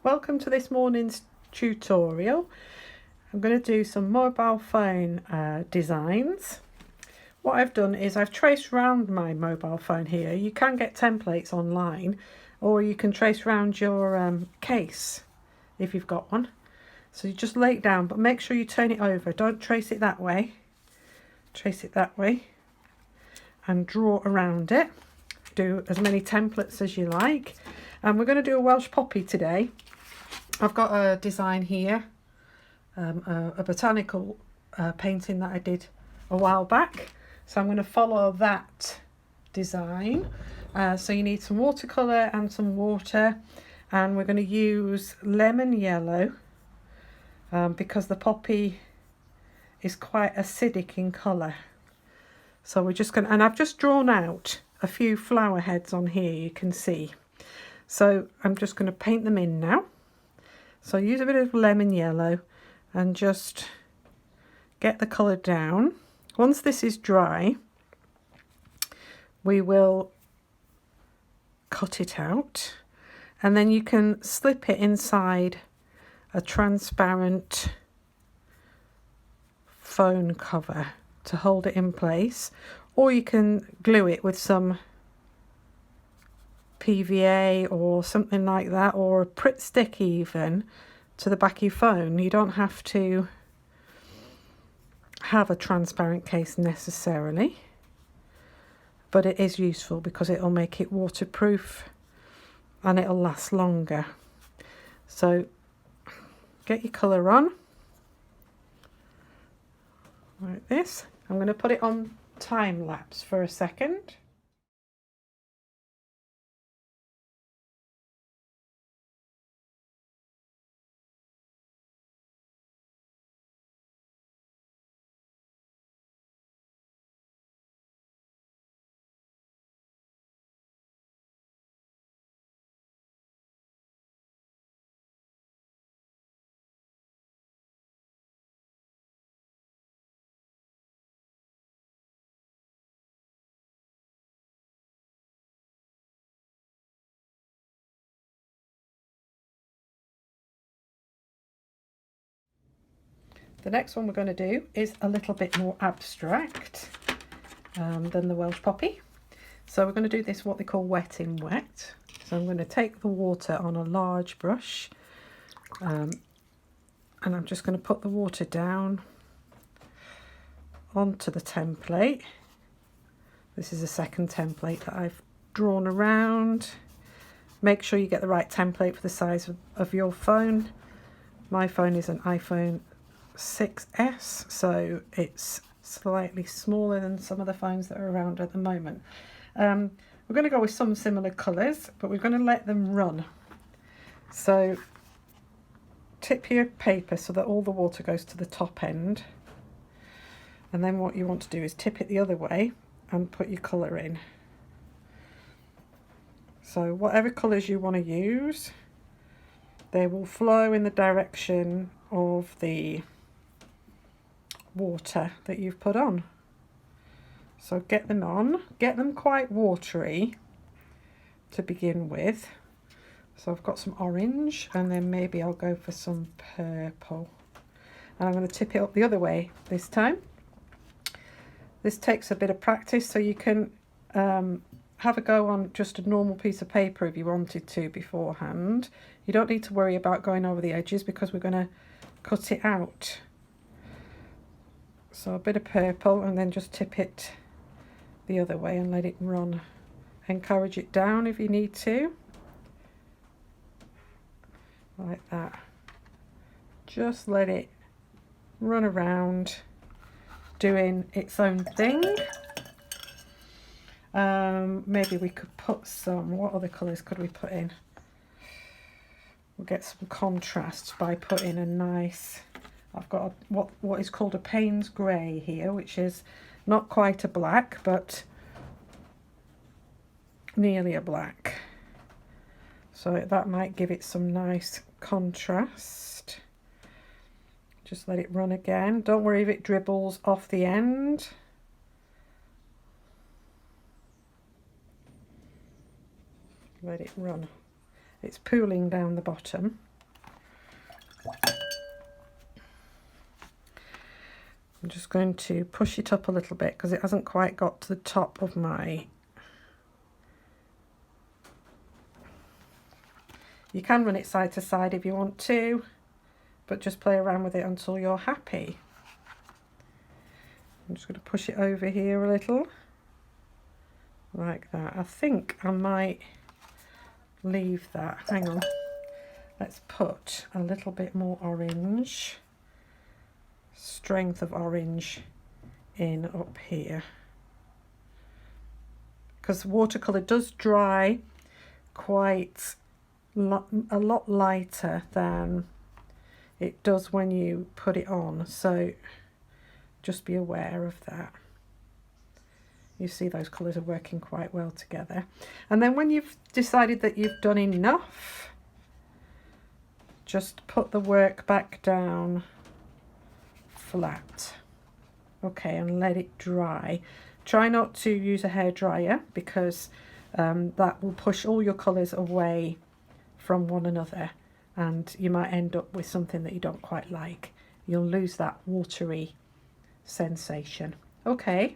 Welcome to this morning's tutorial. I'm going to do some mobile phone designs. What I've done is I've traced around my mobile phone here. You can get templates online, or you can trace around your case if you've got one. So you just lay it down, but make sure you turn it over. Don't trace it that way. Trace it that way and draw around it. Do as many templates as you like. And we're going to do a Welsh poppy today. I've got a design here, a botanical painting that I did a while back. So I'm going to follow that design. So you need some watercolour and some water. And we're going to use lemon yellow because the poppy is quite acidic in colour. So we're just going to, and I've just drawn out a few flower heads on here, you can see. So I'm just going to paint them in now. So use a bit of lemon yellow and just get the colour down. Once this is dry, we will cut it out, and then you can slip it inside a transparent phone cover to hold it in place, or you can glue it with some PVA or something like that, or a Pritt stick even, to the back of your phone. You don't have to have a transparent case necessarily, but it is useful because it'll make it waterproof and it'll last longer. So get your colour on like this. I'm going to put it on time lapse for a second. The next one we're going to do is a little bit more abstract than the Welsh poppy. So we're going to do this what they call wet in wet. So I'm going to take the water on a large brush and I'm just going to put the water down onto the template. This is a second template that I've drawn around. Make sure you get the right template for the size of your phone. My phone is an iPhone 6S, so it's slightly smaller than some of the phones that are around at the moment. We're going to go with some similar colours, but we're going to let them run. So tip your paper so that all the water goes to the top end, and then what you want to do is tip it the other way and put your colour in. So whatever colours you want to use, they will flow in the direction of the water that you've put on. So get them on, get them quite watery to begin with. So I've got some orange, and then maybe I'll go for some purple, and I'm going to tip it up the other way this time. This takes a bit of practice, so you can have a go on just a normal piece of paper if you wanted to beforehand. You don't need to worry about going over the edges because we're going to cut it out. So a bit of purple, and then just tip it the other way and let it run. Encourage it down if you need to, like that. Just let it run around doing its own thing. Maybe we could put some, what other colours could we put in? We'll get some contrast by putting a nice, I've got what is called a Payne's grey here, which is not quite a black, but nearly a black. So that might give it some nice contrast. Just let it run again. Don't worry if it dribbles off the end. Let it run. It's pooling down the bottom. I'm just going to push it up a little bit because it hasn't quite got to the top of my... You can run it side to side if you want to, but just play around with it until you're happy. I'm just going to push it over here a little, like that. I think I might leave that. Hang on. Let's put a little bit more orange, strength of orange in up here. Because watercolour does dry quite a lot lighter than it does when you put it on, so just be aware of that. You see those colours are working quite well together. And then when you've decided that you've done enough, just put the work back down flat. Okay, and let it dry. Try not to use a hairdryer because that will push all your colours away from one another and you might end up with something that you don't quite like. You'll lose that watery sensation. Okay,